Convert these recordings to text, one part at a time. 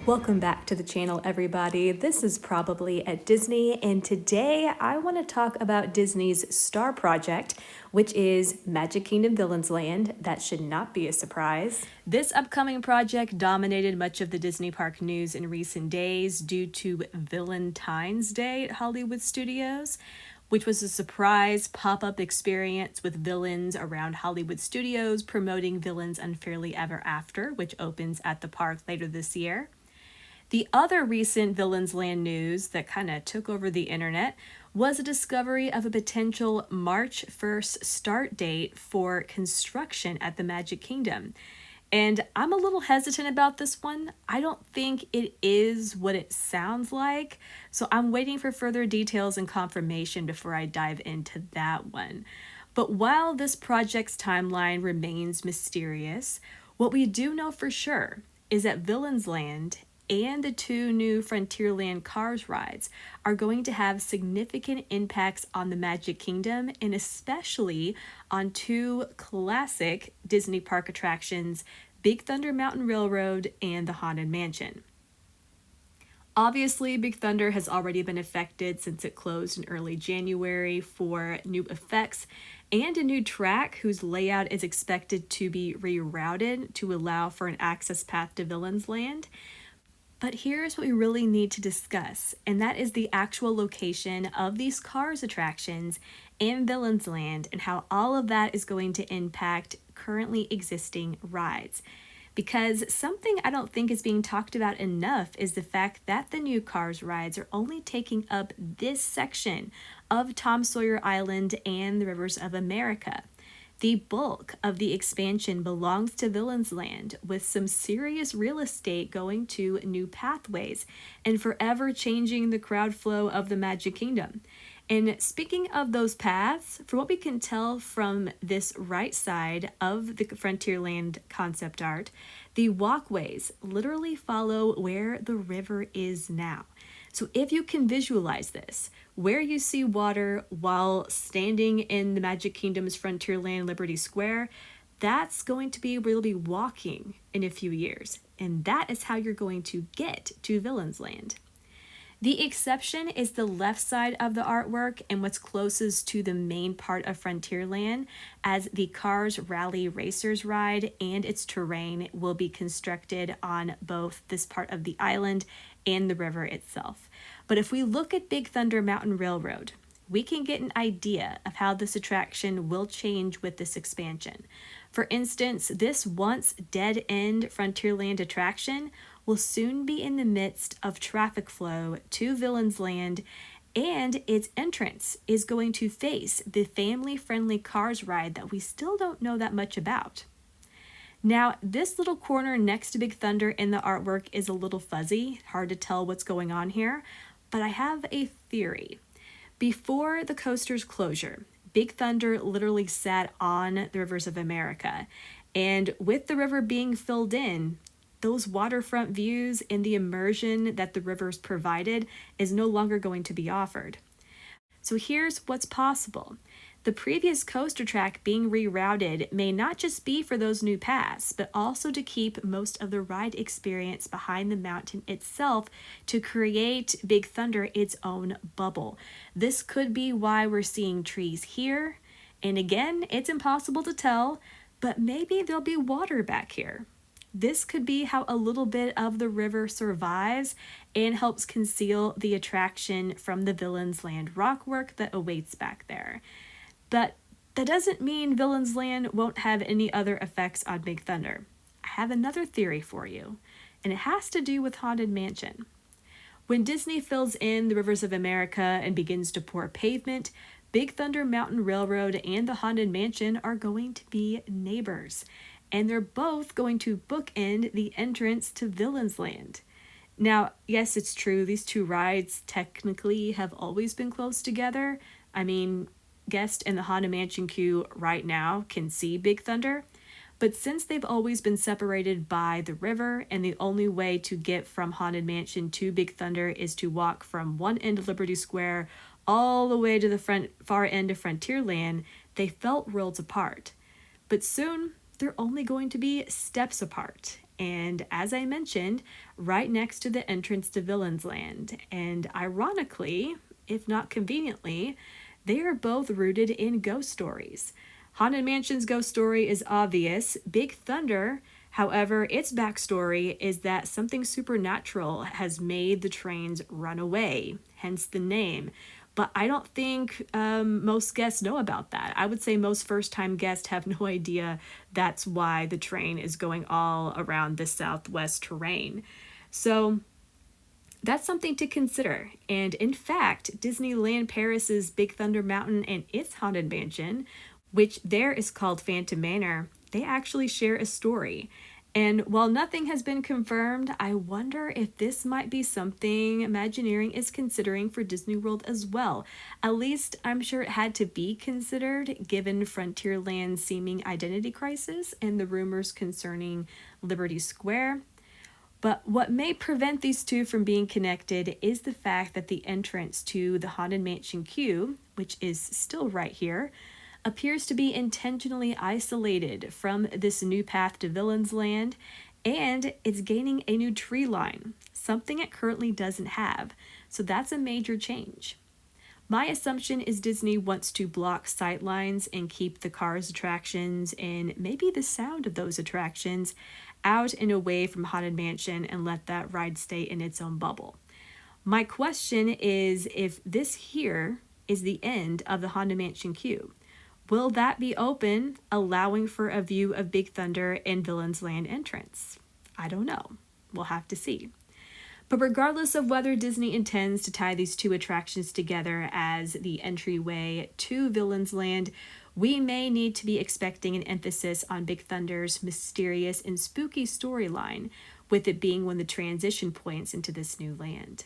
Welcome back to the channel, everybody. This is Probably at Disney, and today I want to talk about Disney's star project, which is Magic Kingdom Villains Land. That should not be a surprise. This upcoming project dominated much of the Disney park news in recent days due to Valentine's Day at Hollywood Studios, which was a surprise pop-up experience with villains around Hollywood Studios promoting Villains Unfairly Ever After, which opens at the park later this year. The other recent Villains Land news that kind of took over the internet was a discovery of a potential March 1st start date for construction at the Magic Kingdom. And I'm a little hesitant about this one. I don't think it is what it sounds like, so I'm waiting for further details and confirmation before I dive into that one. But while this project's timeline remains mysterious, what we do know for sure is that Villains Land and the two new Frontierland Cars rides are going to have significant impacts on the Magic Kingdom, and especially on two classic Disney park attractions, Big Thunder Mountain Railroad and the Haunted Mansion. Obviously, Big Thunder has already been affected since it closed in early January for new effects and a new track whose layout is expected to be rerouted to allow for an access path to Villains Land. But here's what we really need to discuss, and that is the actual location of these Cars attractions in Villains Land and how all of that is going to impact currently existing rides. Because something I don't think is being talked about enough is the fact that the new Cars rides are only taking up this section of Tom Sawyer Island and the Rivers of America. The bulk of the expansion belongs to Villains Land, with some serious real estate going to new pathways and forever changing the crowd flow of the Magic Kingdom. And speaking of those paths, from what we can tell from this right side of the Frontierland concept art, the walkways literally follow where the river is now. So if you can visualize this, where you see water while standing in the Magic Kingdom's Frontierland Liberty Square, that's going to be where you'll be walking in a few years. And that is how you're going to get to Villains Land. The exception is the left side of the artwork and what's closest to the main part of Frontierland, as the Cars Rally Racers ride and its terrain will be constructed on both this part of the island and the river itself. But if we look at Big Thunder Mountain Railroad, we can get an idea of how this attraction will change with this expansion. For instance, this once dead-end Frontierland attraction will soon be in the midst of traffic flow to Villains Land, and its entrance is going to face the family-friendly Cars ride that we still don't know that much about. Now, this little corner next to Big Thunder in the artwork is a little fuzzy, hard to tell what's going on here, but I have a theory. Before the coaster's closure, Big Thunder literally sat on the Rivers of America, and with the river being filled in, those waterfront views and the immersion that the rivers provided is no longer going to be offered. So here's what's possible. The previous coaster track being rerouted may not just be for those new paths, but also to keep most of the ride experience behind the mountain itself to create Big Thunder its own bubble. This could be why we're seeing trees here. And again, it's impossible to tell, but maybe there'll be water back here. This could be how a little bit of the river survives and helps conceal the attraction from the Villains Land rockwork that awaits back there. But that doesn't mean Villains Land won't have any other effects on Big Thunder. I have another theory for you, and it has to do with Haunted Mansion. When Disney fills in the Rivers of America and begins to pour pavement, Big Thunder Mountain Railroad and the Haunted Mansion are going to be neighbors, and they're both going to bookend the entrance to Villains Land. Now, yes, it's true, these two rides technically have always been close together. I mean, guests in the Haunted Mansion queue right now can see Big Thunder, but since they've always been separated by the river and the only way to get from Haunted Mansion to Big Thunder is to walk from one end of Liberty Square all the way to the far end of Frontierland, they felt worlds apart. But soon, they're only going to be steps apart, and as I mentioned, right next to the entrance to Villain's Land. And ironically, if not conveniently, they are both rooted in ghost stories. Haunted Mansion's ghost story is obvious. Big Thunder, however, its backstory is that something supernatural has made the trains run away, hence the name. But I don't think most guests know about that. I would say most first-time guests have no idea that's why the train is going all around the southwest terrain. So that's something to consider. And in fact, Disneyland Paris's Big Thunder Mountain and its Haunted Mansion, which there is called Phantom Manor, they actually share a story. And while nothing has been confirmed, I wonder if this might be something Imagineering is considering for Disney World as well. At least I'm sure it had to be considered given Frontierland's seeming identity crisis and the rumors concerning Liberty Square. But what may prevent these two from being connected is the fact that the entrance to the Haunted Mansion queue, which is still right here, appears to be intentionally isolated from this new path to Villain's Land, and it's gaining a new tree line, something it currently doesn't have. So that's a major change. My assumption is Disney wants to block sight lines and keep the Cars attractions and maybe the sound of those attractions out and away from Haunted Mansion and let that ride stay in its own bubble. My question is if this here is the end of the Haunted Mansion queue. Will that be open, allowing for a view of Big Thunder and Villain's Land entrance? I don't know. We'll have to see. But regardless of whether Disney intends to tie these two attractions together as the entryway to Villain's Land, we may need to be expecting an emphasis on Big Thunder's mysterious and spooky storyline, with it being one of the transition points into this new land.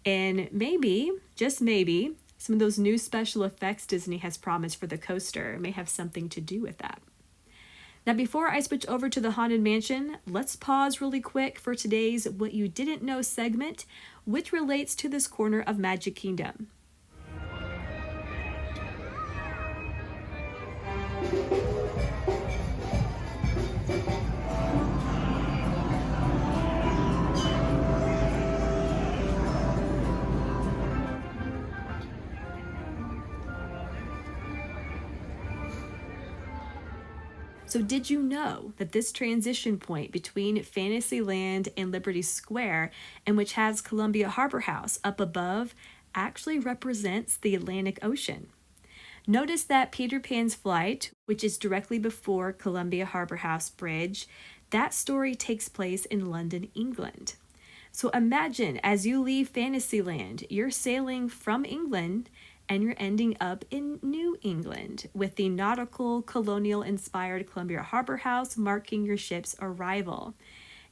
And maybe, just maybe, some of those new special effects Disney has promised for the coaster may have something to do with that. Now, before I switch over to the Haunted Mansion, let's pause really quick for today's What You Didn't Know segment, which relates to this corner of Magic Kingdom. So did you know that this transition point between Fantasyland and Liberty Square, and which has Columbia Harbor House up above, actually represents the Atlantic Ocean? Notice that Peter Pan's flight, which is directly before Columbia Harbor House Bridge, that story takes place in London, England. So imagine as you leave Fantasyland, you're sailing from England and you're ending up in New England with the nautical, colonial-inspired Columbia Harbor House marking your ship's arrival.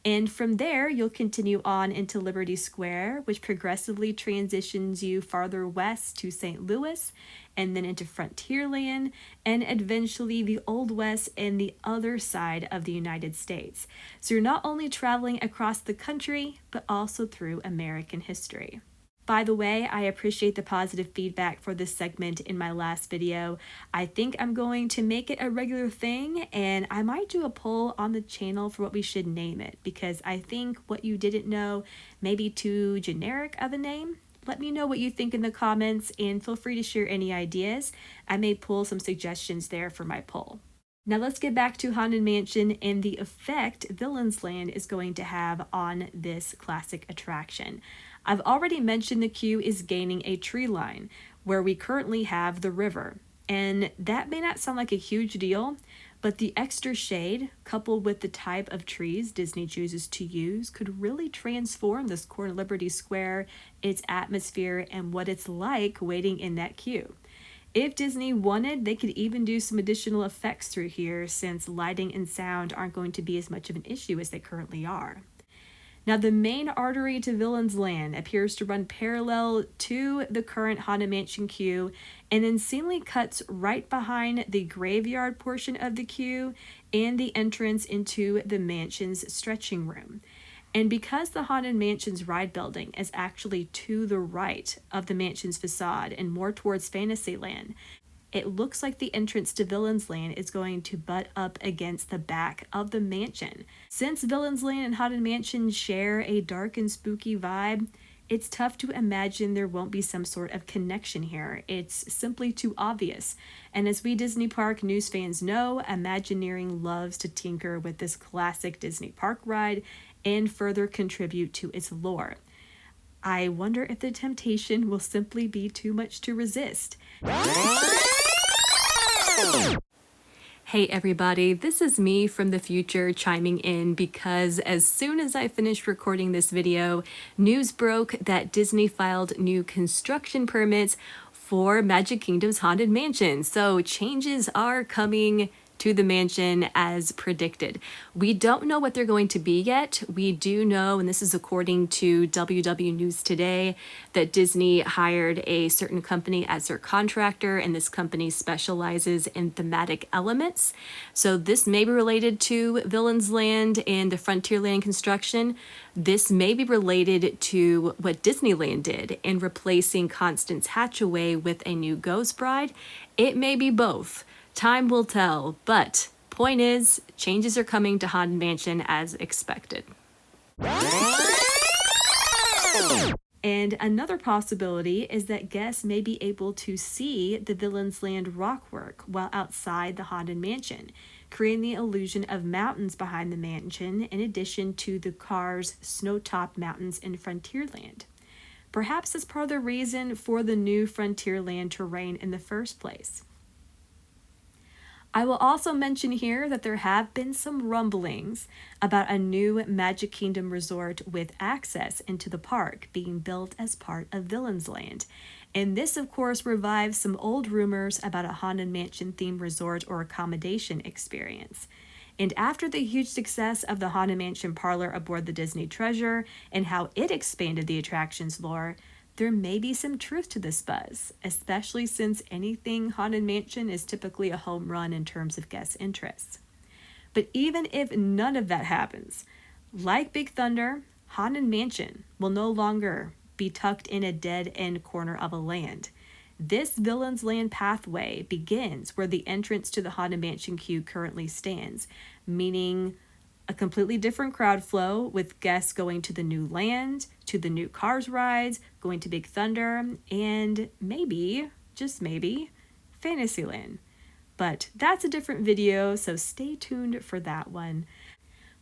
And from there, you'll continue on into Liberty Square, which progressively transitions you farther west to St. Louis, and then into Frontierland, and eventually the Old West and the other side of the United States. So you're not only traveling across the country, but also through American history. By the way, I appreciate the positive feedback for this segment in my last video. I think I'm going to make it a regular thing, and I might do a poll on the channel for what we should name it, because I think What You Didn't Know may be too generic of a name. Let me know what you think in the comments, and feel free to share any ideas. I may pull some suggestions there for my poll. Now let's get back to Haunted Mansion and the effect Villain's Land is going to have on this classic attraction. I've already mentioned the queue is gaining a tree line, where we currently have the river. And that may not sound like a huge deal, but the extra shade, coupled with the type of trees Disney chooses to use, could really transform this corner Liberty Square, its atmosphere, and what it's like waiting in that queue. If Disney wanted, they could even do some additional effects through here, since lighting and sound aren't going to be as much of an issue as they currently are. Now, the main artery to Villain's Land appears to run parallel to the current Haunted Mansion queue, and then seemingly cuts right behind the graveyard portion of the queue and the entrance into the mansion's stretching room. And because the Haunted Mansion's ride building is actually to the right of the mansion's facade and more towards Fantasyland, it looks like the entrance to Villain's Land is going to butt up against the back of the mansion. Since Villain's Land and Haunted Mansion share a dark and spooky vibe, it's tough to imagine there won't be some sort of connection here. It's simply too obvious. And as we Disney Park news fans know, Imagineering loves to tinker with this classic Disney Park ride and further contribute to its lore. I wonder if the temptation will simply be too much to resist. Hey everybody, this is me from the future chiming in because as soon as I finished recording this video, news broke that Disney filed new construction permits for Magic Kingdom's Haunted Mansion. So changes are coming to the mansion as predicted. We don't know what they're going to be yet. We do know, and this is according to WW News Today, that Disney hired a certain company as their contractor, and this company specializes in thematic elements. So this may be related to Villain's Land and the Frontierland construction. This may be related to what Disneyland did in replacing Constance Hatchaway with a new Ghost Bride. It may be both. Time will tell, but point is, changes are coming to Haunted Mansion as expected. And another possibility is that guests may be able to see the Villain's Land rockwork while outside the Haunted Mansion, creating the illusion of mountains behind the mansion in addition to the Cars' snow-topped mountains in Frontierland. Perhaps that's part of the reason for the new Frontierland terrain in the first place. I will also mention here that there have been some rumblings about a new Magic Kingdom resort with access into the park being built as part of Villain's Land. And this, of course, revives some old rumors about a Haunted Mansion themed resort or accommodation experience. And after the huge success of the Haunted Mansion parlor aboard the Disney Treasure and how it expanded the attraction's lore, there may be some truth to this buzz, especially since anything Haunted Mansion is typically a home run in terms of guest interest. But even if none of that happens, like Big Thunder, Haunted Mansion will no longer be tucked in a dead-end corner of a land. This Villain's Land pathway begins where the entrance to the Haunted Mansion queue currently stands, meaning a completely different crowd flow with guests going to the new land, to the new Cars rides, going to Big Thunder, and maybe, just maybe, Fantasyland. But that's a different video, so stay tuned for that one.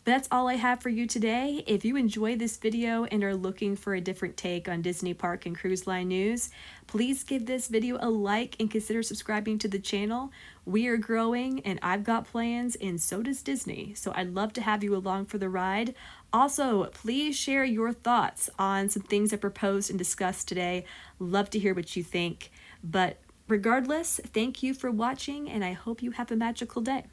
But that's all I have for you today. If you enjoyed this video and are looking for a different take on Disney Park and Cruise Line news, please give this video a like and consider subscribing to the channel. We are growing and I've got plans and so does Disney, so I'd love to have you along for the ride. Also, please share your thoughts on some things I proposed and discussed today. Love to hear what you think. But regardless, thank you for watching and I hope you have a magical day.